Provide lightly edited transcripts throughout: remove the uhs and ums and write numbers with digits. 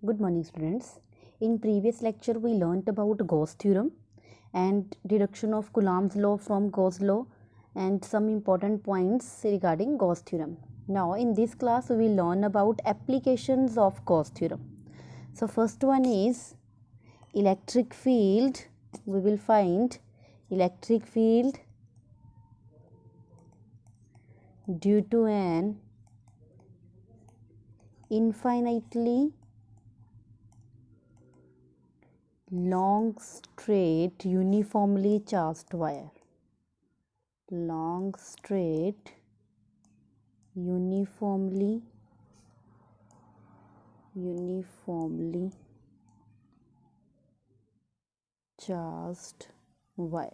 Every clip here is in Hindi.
Good morning, students. In previous lecture, we learnt about Gauss theorem and deduction of Coulomb's law from Gauss law and some important points regarding Gauss theorem. Now, in this class, we will learn about applications of Gauss theorem. So, first one is electric field. We will find electric field due to an infinitely long straight uniformly charged wire. Long straight uniformly charged wire.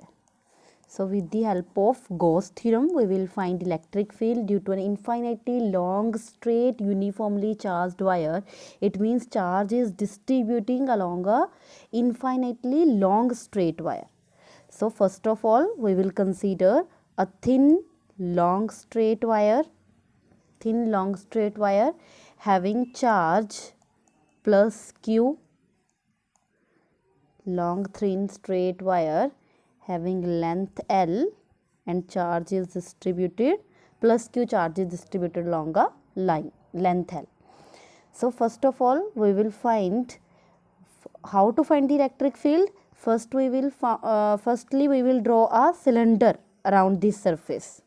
So with the help of Gauss theorem, we will find electric field due to an infinitely long straight uniformly charged wire. It means charge is distributing along a infinitely long straight wire. So first of all, we will consider a thin long straight wire having charge plus Q. Long thin straight wire having length L and charge is distributed plus Q, charge is distributed along a line length L. So first of all, we will find how to find the electric field. Firstly we will draw a cylinder around this surface,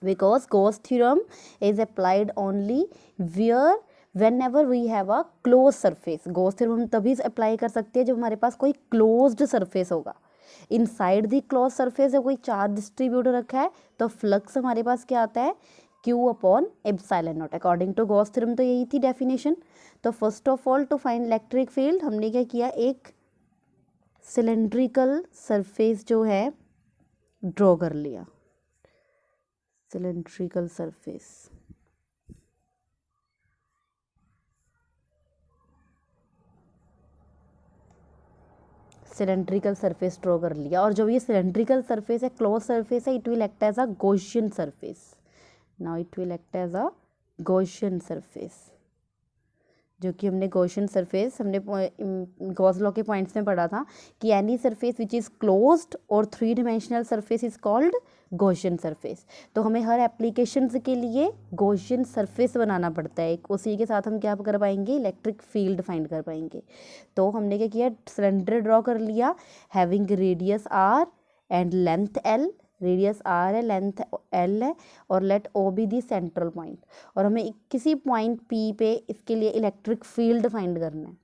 because Gauss theorem is applied only whenever we have a closed surface. Gauss theorem हम तभी अप्लाई कर सकते हैं जब हमारे पास कोई क्लोज्ड सरफेस होगा. इनसाइड दी क्लोज सरफेस है कोई चार्ज डिस्ट्रीब्यूटर रखा है तो फ्लक्स हमारे पास क्या आता है, Q upon epsilon naught. According to Gauss theorem तो यही थी डेफिनेशन. तो first of all to find electric field हमने क्या किया, एक सिलेंड्रिकल सरफेस जो है ड्रॉ कर लिया. सिलेंड्रिकल सरफेस ड्रॉ कर लिया. और जो ये सिलेंड्रिकल सरफेस है, क्लोज सरफेस है, it will act as a Gaussian surface. Now it will act as a Gaussian surface, जो कि हमने गॉसियन सरफेस हमने गॉस लॉ के पॉइंट्स में पढ़ा था कि any surface which is closed और 3 dimensional surface is called Gaussian surface. तो हमें हर एप्लीकेशंस के लिए गॉसियन सरफेस बनाना पड़ता है. उसी के साथ हम क्या कर पाएंगे, इलेक्ट्रिक फील्ड फाइंड कर पाएंगे. तो हमने क्या किया, सिलेंडर ड्रॉ कर लिया having radius R and length L. Radius R है, लेंथ L है और let O be the central point. और हमें किसी पॉइंट P पे इसके लिए इलेक्ट्रिक फील्ड फाइंड करना है.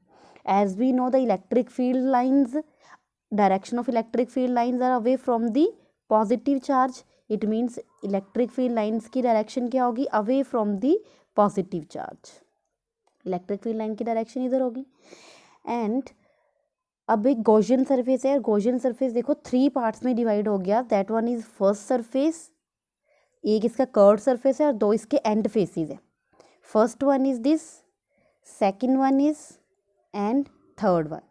As we know the electric field lines, direction of electric field lines are away from the positive charge. It means electric field lines की डायरेक्शन क्या होगी, away from the positive charge. Electric field line की डायरेक्शन इधर होगी. एंड अब एक गॉसियन सरफेस है. गॉसियन सरफेस देखो 3 पार्ट्स में डिवाइड हो गया. That one is first surface, एक इसका कर्व्ड सरफेस है और 2 इसके एंड फेसेस है. First one is this, second one is and third one.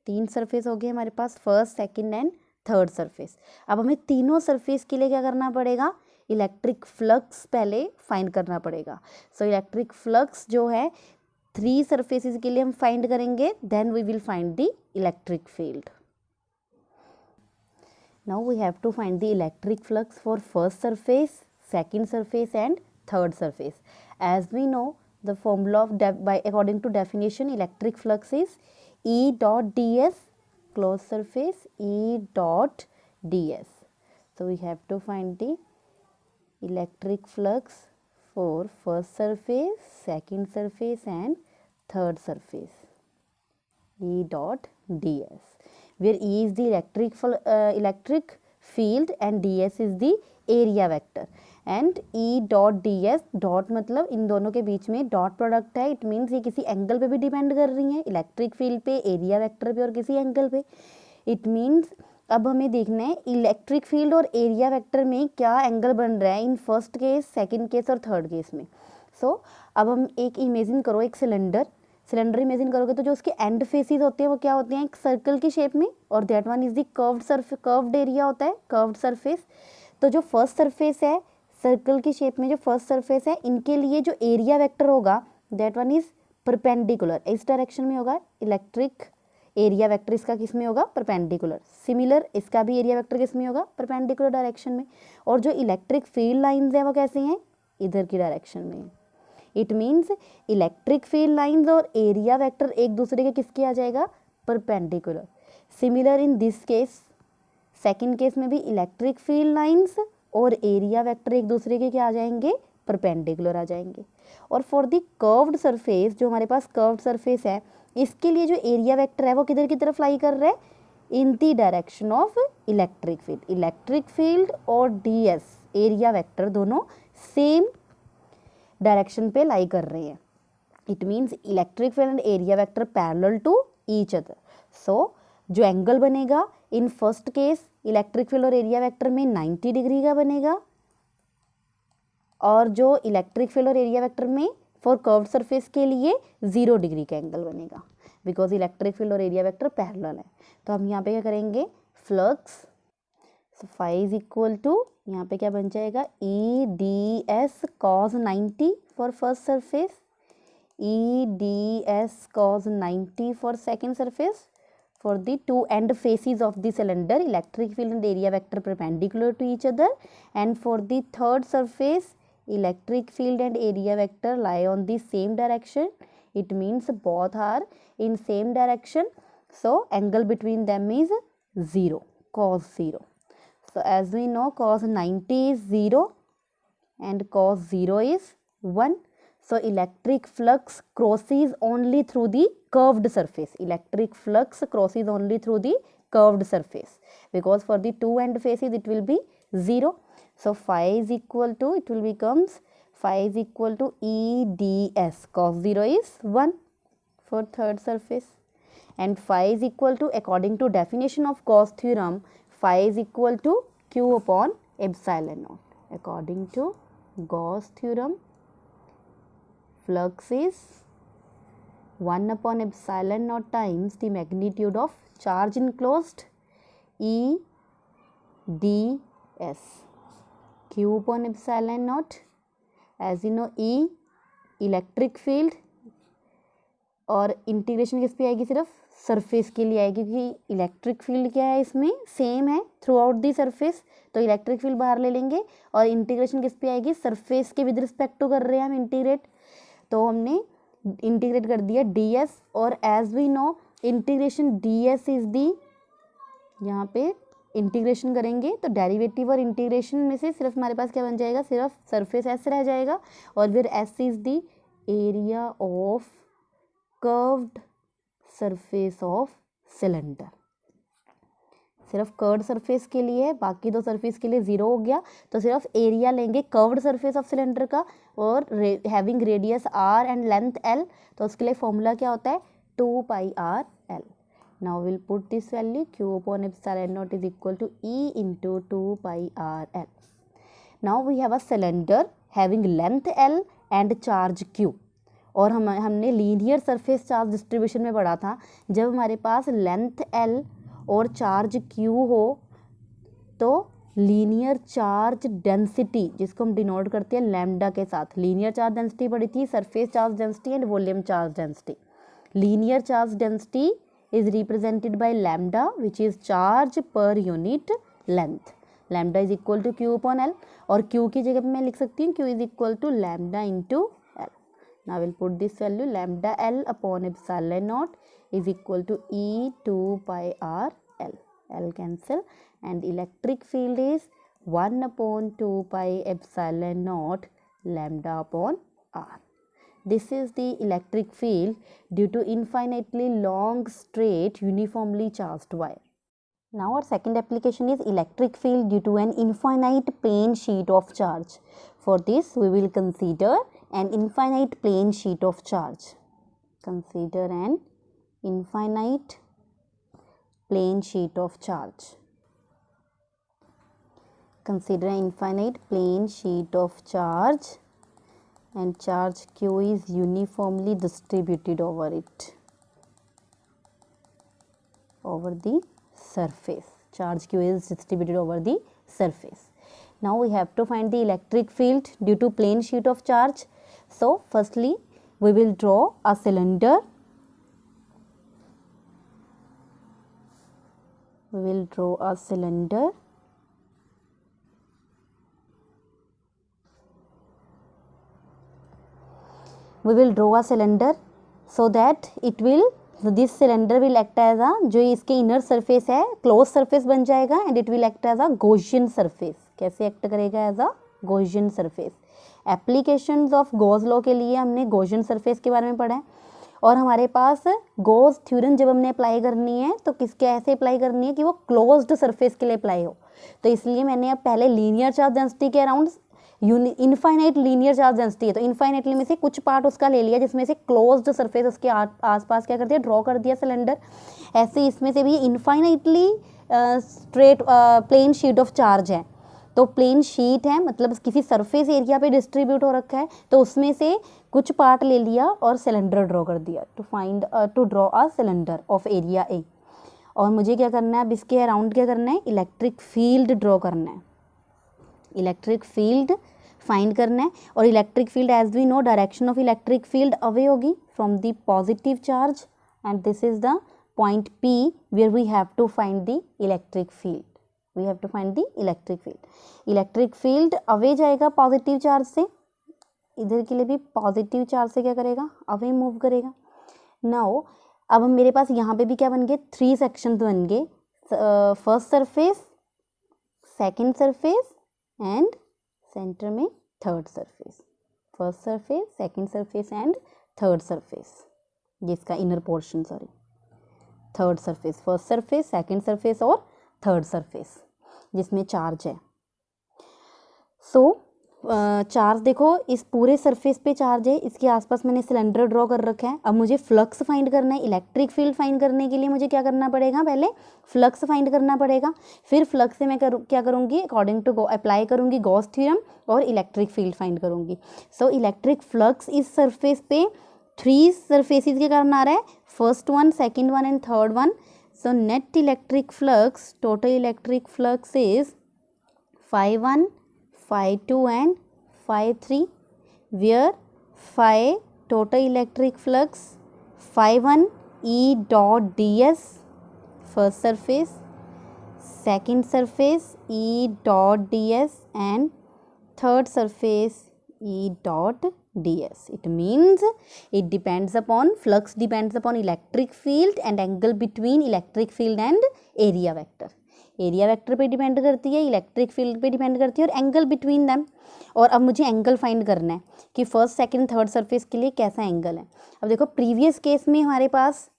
3 surface हो गए हमारे पास, first second and third surface. अब हमें तीनों सरफेस के लिए क्या करना पड़ेगा, इलेक्ट्रिक फ्लक्स पहले फाइंड करना पड़ेगा. सो इलेक्ट्रिक फ्लक्स जो है 3 सरफेसेस के लिए हम फाइंड करेंगे. Then we will find the electric field. Now we have to find the electric flux for first surface, second surface and third surface. As we know, the formula of according to definition, electric flux is E dot ds, closed surface E dot ds. So we have to find the electric flux for first surface, second surface and third surface, E dot ds, where E is the electric field and ds is the area vector. And E dot ds, dot मतलब इन दोनों के बीच में डॉट प्रोडक्ट है. इट मीन्स ये किसी एंगल पे भी डिपेंड कर रही है, इलेक्ट्रिक फील्ड पे, एरिया वेक्टर पे और किसी एंगल पे. इट मीन्स अब हमें देखना है इलेक्ट्रिक फील्ड और एरिया वेक्टर में क्या एंगल बन रहा है इन फर्स्ट केस, सेकंड केस और थर्ड केस में. सो अब हम एक इमेजिन करो, एक सिलेंडर इमेजिन करोगे तो जो उसके एंड फेसेस होते हैं वो क्या होते हैं, एक सर्कल की शेप में, और that one is the curved area होता है, कर्व्ड सरफेस. तो जो फर्स्ट सरफेस है सर्कल की शेप में, जो फर्स्ट सरफेस है, इनके लिए जो एरिया वेक्टर होगा दैट वन इज परपेंडिकुलर, इस डायरेक्शन में होगा इलेक्ट्रिक एरिया वेक्टर, इसका किस में होगा, परपेंडिकुलर। सिमिलर इसका भी एरिया वेक्टर किस में होगा, परपेंडिकुलर डायरेक्शन में। और जो इलेक्ट्रिक फील्ड लाइंस है वो कैसे हैं, इधर की डायरेक्शन में। It means electric field lines और एरिया वेक्टर एक दूसरे के किसके आ जाएगा, perpendicular. Similar in this case, second case में भी इलेक्ट्रिक फील्ड लाइंस और एरिया वेक्टर एक दूसरे के क्या आ जाएंगे, परपेंडिकुलर आ जाएंगे। और फॉर द कर्व्ड सरफेस, जो हमारे पास कर्व्ड सरफेस है, इसके लिए जो एरिया वेक्टर है वो किधर की तरफ लाई कर रहा है, in the direction of electric field. Electric field और ds एरिया वेक्टर दोनों सेम डायरेक्शन पे लाई कर रहे हैं। It means electric field and area vector parallel to each other. So जो एंगल बनेगा in first case electric field और एरिया वेक्टर में 90 डिग्री का बनेगा, और जो इलेक्ट्रिक फील्ड और एरिया वेक्टर में फॉर कर्व्ड सरफेस के लिए 0 डिग्री का एंगल बनेगा, बिकॉज इलेक्ट्रिक फील्ड और एरिया वेक्टर पैरेलल है। तो हम यहाँ पे क्या करेंगे, flux, so phi is equal to, यहाँ पे क्या बन जाएगा, E D s cos 90 for first surface, E D s cos 90 for second surface, for the two end faces of the cylinder electric field and area vector perpendicular to each other, and for the third surface electric field and area vector lie on the same direction. It means both are in same direction, so angle between them is 0, cos 0. So as we know cos 90 is 0 and cos 0 is 1. So electric flux crosses only through the curved surface. Electric flux crosses only through the curved surface, because for the two end faces it will be 0. So phi is equal to, it will becomes phi is equal to E ds cos 0 is 1 for third surface, and phi is equal to, according to definition of Gauss theorem, phi is equal to q upon epsilon naught. According to Gauss theorem, flux is 1 upon epsilon naught times the magnitude of charge enclosed E ds, q upon epsilon naught. As you know E electric field, और इंटीग्रेशन किस पे आएगी, सिर्फ सरफेस के लिए आएगी, क्योंकि इलेक्ट्रिक फील्ड क्या है इसमें सेम है थ्रू आउट दी सरफेस, तो इलेक्ट्रिक फील्ड बाहर ले लेंगे, और इंटीग्रेशन किस पे आएगी, सरफेस के विद रिस्पेक्ट टू कर रहे हैं हम इंटीग्रेट, तो हमने इंटीग्रेट कर दिया ds, और as we know integration ds is the, यहाँ पे इंटीग्रेशन करेंगे तो डेरिवेटिव और इंटीग्रेशन में से सिर्फ हमारे पास क्या बन जाएगा, सिर्फ सरफेस s रह जाएगा, और फिर s is the area of curved surface of cylinder. सिर्फ कर्व्ड सरफेस के लिए, बाकी दो सरफेस के लिए 0 हो गया, तो सिर्फ एरिया लेंगे कर्व्ड सरफेस ऑफ सिलेंडर का, और having radius r and length l, तो उसके लिए फॉर्मूला क्या होता है, 2 pi r l. Now we'll put this value, q upon epsilon naught is equal to E into 2 pi r l. Now we have a cylinder having length l and charge q, और हमने लीनियर सरफेस चार्ज डिस्ट्रीब्यूशन में पढ़ा था, जब हमारे पास लेंथ l और चार्ज q हो तो लीनियर चार्ज डेंसिटी, जिसको हम डिनोट करते हैं लैम्डा के साथ, लीनियर चार्ज डेंसिटी पढ़ी थी, surface charge density and volume charge density. Linear charge density is represented by lambda, which is charge per unit length. Lambda is equal to q upon l, और q की जगह पे मैं लिख सकती हूँ q is equal to lambda into l. Now we'll put this value, lambda l upon epsilon naught is equal to E 2 pi r l. L cancel, and electric field is 1 upon 2 pi epsilon naught lambda upon r. This is the electric field due to infinitely long, straight, uniformly charged wire. Now our second application is electric field due to an infinite plane sheet of charge. For this we will consider an infinite plane sheet of charge. Consider an infinite plane sheet of charge. Consider an infinite plane sheet of charge, and charge q is uniformly distributed over it, over the surface. Charge q is distributed over the surface. Now we have to find the electric field due to plane sheet of charge. So firstly we will draw a cylinder. We will draw a cylinder. We will draw a cylinder so that it will, this cylinder will act as a, जो इसके इनर सरफेस है क्लोज सरफेस बन जाएगा and it will act as a Gaussian surface. कैसे एक्ट करेगा? As a Gaussian surface. Applications of Gauss law के लिए हमने गॉसियन सरफेस के बारे में पढ़ा है. और हमारे पास गॉस थ्योरम जब हमने अप्लाई करनी है तो किसके ऐसे अप्लाई करनी है कि वो क्लोज्ड सरफेस के लिए अप्लाई हो. तो इसलिए मैंने अब पहले लीनियर चार्ज डेंसिटी के around infinite linear charge density है तो इनफाइनाइटली में से कुछ पार्ट उसका ले लिया जिसमें से क्लोज्ड सरफेस उसके आसपास क्या कर दिया, ड्रॉ कर दिया सिलेंडर. ऐसे इसमें से भी infinitely straight plane sheet of charge है. तो प्लेन शीट है मतलब किसी सरफेस एरिया पे डिस्ट्रीब्यूट हो रखा है तो उसमें से कुछ पार्ट ले लिया और सिलेंडर ड्रॉ कर दिया to draw a cylinder of area A. और मुझे क्या करना है, अब इसके अराउंड क्या करना है, इलेक्ट्रिक फील्ड ड्रॉ करना है. इलेक्ट्रिक फील्ड फाइंड करना है. और electric field as we know direction of electric field away होगी from the positive charge and this is the point P where we have to find the electric field. We have to find the electric field. Electric field away जाएगा पॉजिटिव चार्ज से. इधर के लिए भी पॉजिटिव चार्ज से क्या करेगा, अवे मूव करेगा. नाउ अब मेरे पास यहाँ पे भी क्या बन गए, 3 सेक्शन बन गए. First surface, second surface and centre में third surface. First surface, second surface and third surface. ये इसका inner portion, sorry third surface. First surface, second surface और थर्ड सरफेस जिसमें चार्ज है. सो चार्ज देखो इस पूरे सरफेस पे चार्ज है, इसके आसपास मैंने सिलेंडर ड्रॉ कर रखा है. अब मुझे फ्लक्स फाइंड करना है. इलेक्ट्रिक फील्ड फाइंड करने के लिए मुझे क्या करना पड़ेगा, पहले फ्लक्स फाइंड करना पड़ेगा. फिर फ्लक्स से मैं क्या करूँगी, अकॉर्डिंग टू अप्लाई करूँगी गॉस थ्योरम और इलेक्ट्रिक फील्ड फाइंड करूँगी. सो इलेक्ट्रिक फ्लक्स इस सरफेस पे 3 सरफेसिस के कारण आ रहा है, first one, second one and third one. So net electric flux, total electric flux is phi1, phi2 and phi3, where phi total electric flux phi1 E dot ds first surface, second surface E dot ds and third surface E dot ds. It means it depends upon, flux depends upon electric field and angle between electric field and area vector. Area vector पे डिपेंड करती है, इलेक्ट्रिक फील्ड पे डिपेंड करती है और एंगल बिटवीन दैम. और अब मुझे एंगल फाइंड करना है कि फर्स्ट सेकंड थर्ड सरफेस के लिए कैसा एंगल है. अब देखो प्रीवियस केस में हमारे पास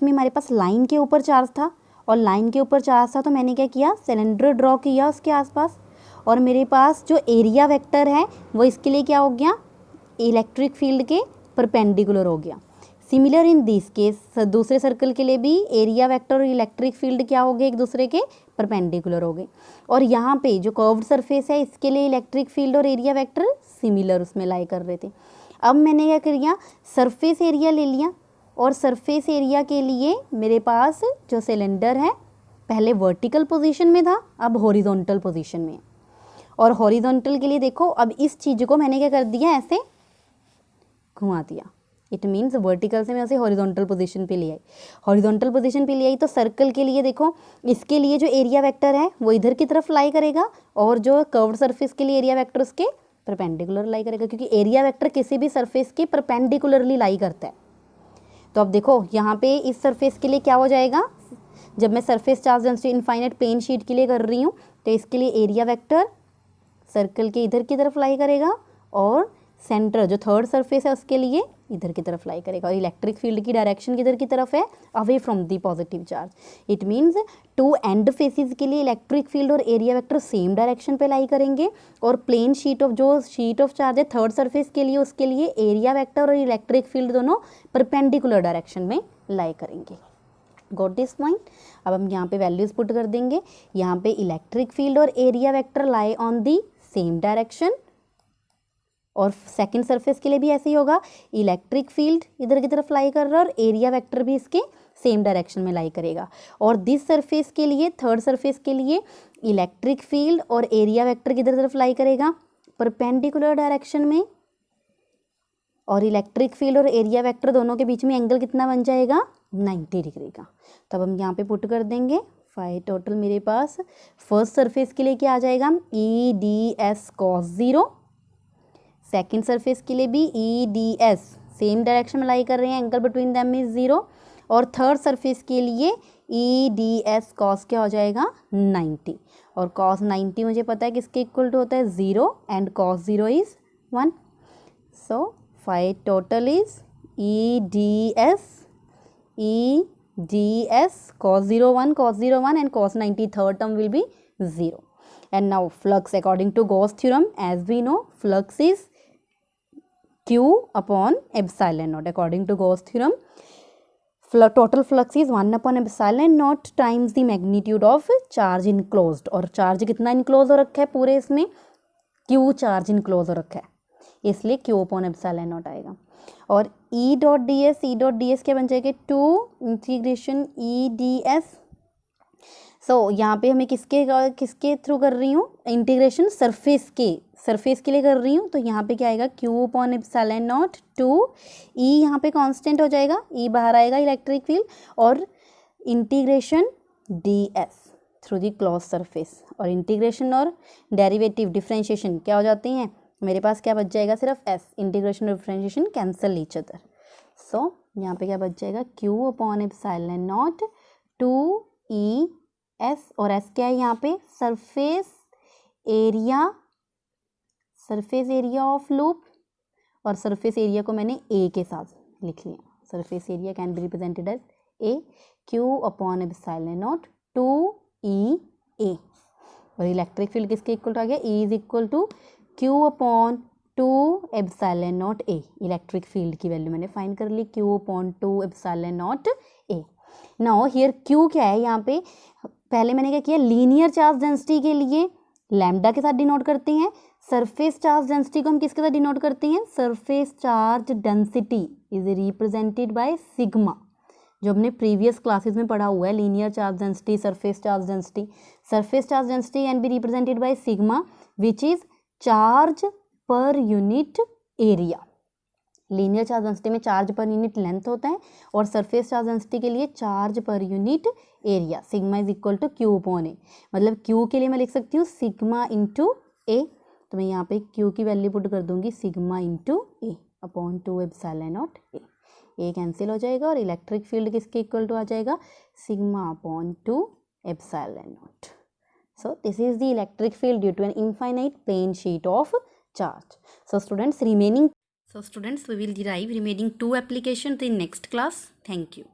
हमारे पास लाइन के ऊपर चार्ज था और लाइन के ऊपर चार्ज था तो मैंने क्या किया, सिलेंडर ड्रॉ किया उसके आसपास. और मेरे पास जो एरिया वेक्टर है वो इसके लिए क्या हो गया, इलेक्ट्रिक फील्ड के परपेंडिकुलर हो गया. सिमिलर इन दिस केस, दूसरे सर्कल के लिए भी एरिया वेक्टर और इलेक्ट्रिक फील्ड क्या हो गए, एक दूसरे के परपेंडिकुलर हो गए. और यहाँ पे जो कर्व्ड सरफेस है इसके लिए इलेक्ट्रिक फील्ड और एरिया वेक्टर सिमिलर उसमें लाई कर रहे थे. अब मैंने क्या किया, सरफेस एरिया ले लिया और सरफेस एरिया के लिए मेरे पास जो सिलेंडर है पहले वर्टिकल पोजीशन में था, अब हॉरिजॉन्टल पोजीशन में. और हॉरिजॉन्टल के लिए देखो अब इस चीज़ को मैंने क्या कर दिया, ऐसे घुमा दिया. इट मीन्स वर्टिकल से मैं उसे हॉरिजॉन्टल पोजीशन पे ले आई. हॉरिजॉन्टल पोजीशन पे ले आई तो सर्कल के लिए देखो इसके लिए जो एरिया वेक्टर है वो इधर की तरफ लाई करेगा और जो कर्व्ड सरफेस के लिए एरिया वेक्टर उसके परपेंडिकुलर लाई करेगा, क्योंकि एरिया वेक्टर किसी भी सरफेस के परपेंडिकुलरली लाई करता है. तो अब देखो यहाँ पे इस सरफेस के लिए क्या हो जाएगा, जब मैं surface charge density infinite plane sheet के लिए कर रही हूँ तो इसके लिए एरिया वेक्टर सर्कल के इधर की तरफ लाई करेगा और सेंटर जो थर्ड सरफेस है उसके लिए इधर की तरफ लाई करेगा. और इलेक्ट्रिक फील्ड की डायरेक्शन किधर की तरफ है, away from the positive charge. It means 2 and faces के लिए इलेक्ट्रिक फील्ड और एरिया वेक्टर सेम डायरेक्शन पे लाई करेंगे और प्लेन शीट ऑफ चार्ज है थर्ड सरफेस के लिए उसके लिए एरिया वेक्टर और इलेक्ट्रिक फील्ड दोनों परपेंडिकुलर डायरेक्शन में लाई करेंगे. Got this point. अब हम यहाँ पे वैल्यूज पुट कर देंगे. यहाँ पे इलेक्ट्रिक फील्ड और area vector lie on the same direction और सेकंड सरफेस के लिए भी ऐसे ही होगा, इलेक्ट्रिक फील्ड इधर की तरफ लाई कर रहा है और एरिया वेक्टर भी इसके सेम डायरेक्शन में लाई करेगा. और दिस सरफेस के लिए, थर्ड सरफेस के लिए इलेक्ट्रिक फील्ड और एरिया वेक्टर किधर तरफ लाई करेगा, परपेंडिकुलर डायरेक्शन में, और इलेक्ट्रिक फील्ड और एरिया वेक्टर दोनों के बीच में एंगल कितना बन जाएगा, 90 डिग्री का। तब हम यहाँ पे पुट कर देंगे फाई टोटल मेरे पास फर्स्ट सरफेस के लिए क्या आ जाएगा, E D s cos 0, second surface के लिए भी E D S same direction में लाई कर रहे हैं, एंगल बिटवीन दैम इज 0, और थर्ड सरफेस के लिए ई डी एस कॉस क्या हो जाएगा, 90, और कॉस 90 मुझे पता है किसके इक्वल टू होता है, 0, and cos 0 is 1। So phi total is E D S cos 0 1 cos 0 1 and cos 90 third term will be 0. And now flux according to Gauss theorem, as we know flux is q upon epsilon naught. According to Gauss theorem, total flux is 1 upon epsilon naught times the magnitude of charge enclosed. और चार्ज कितना इनक्लोज हो रखा है पूरे इसमें, q चार्ज इनक्लोज हो रखा है, इसलिए q upon epsilon naught आएगा। और ई डॉट डी एस क्या बन जाएगा, 2 इंटीग्रेशन ई डी एस। सो यहाँ पे हमें किसके थ्रू कर रही हूँ, इंटीग्रेशन सरफेस के लिए कर रही हूँ, तो यहाँ पे क्या आएगा, क्यू अपॉन एप्सिलॉन नॉट 2 ई, यहाँ पे कांस्टेंट हो जाएगा, ई बाहर आएगा इलेक्ट्रिक फील्ड, और integration D S through the close surface. और इंटीग्रेशन और डेरिवेटिव डिफ्रेंशिएशन क्या हो जाते हैं, मेरे पास क्या बच जाएगा, सिर्फ एस, इंटीग्रेशन और differentiation cancel each other. So यहाँ पे क्या बच जाएगा, Q upon epsilon naught 2 E S, और एस क्या है यहाँ पे, सरफेस एरिया ऑफ लूप, और सरफेस एरिया को मैंने ए के साथ लिख लिया, surface area can be represented as A, Q upon epsilon naught 2 E A, और इलेक्ट्रिक फील्ड किसके इक्वल टू आ गया, E is equal to Q upon 2 epsilon not a. Electric field की वैल्यू मैंने फाइंड कर ली, Q upon 2 epsilon not a. Now here Q क्या है, यहाँ पे पहले मैंने क्या किया, लीनियर चार्ज डेंसिटी के लिए लैम्डा के साथ डिनोट करते हैं, सरफेस चार्ज डेंसिटी को हम किसके साथ डिनोट करते हैं, surface charge density is represented by sigma, जो हमने प्रीवियस क्लासेस में पढ़ा हुआ है, linear charge density, surface charge density. Surface charge density can be represented by sigma which is charge per unit area. Linear charge density में चार्ज पर यूनिट लेंथ होता है, और सरफेस चार्ज डेंसिटी के लिए charge per unit area. Sigma is equal to Q upon A, मतलब क्यू के लिए मैं लिख सकती हूँ सिग्मा इंटू ए, तो मैं यहाँ पे क्यू की वैल्यू पुट कर दूंगी sigma into A upon 2 epsilon not a cancel हो जाएगा, और इलेक्ट्रिक फील्ड किसके इक्वल टू आ जाएगा, sigma upon 2 epsilon not. So this is the electric field due to an infinite plane sheet of charge. So students, we will derive remaining 2 applications in next class. Thank you.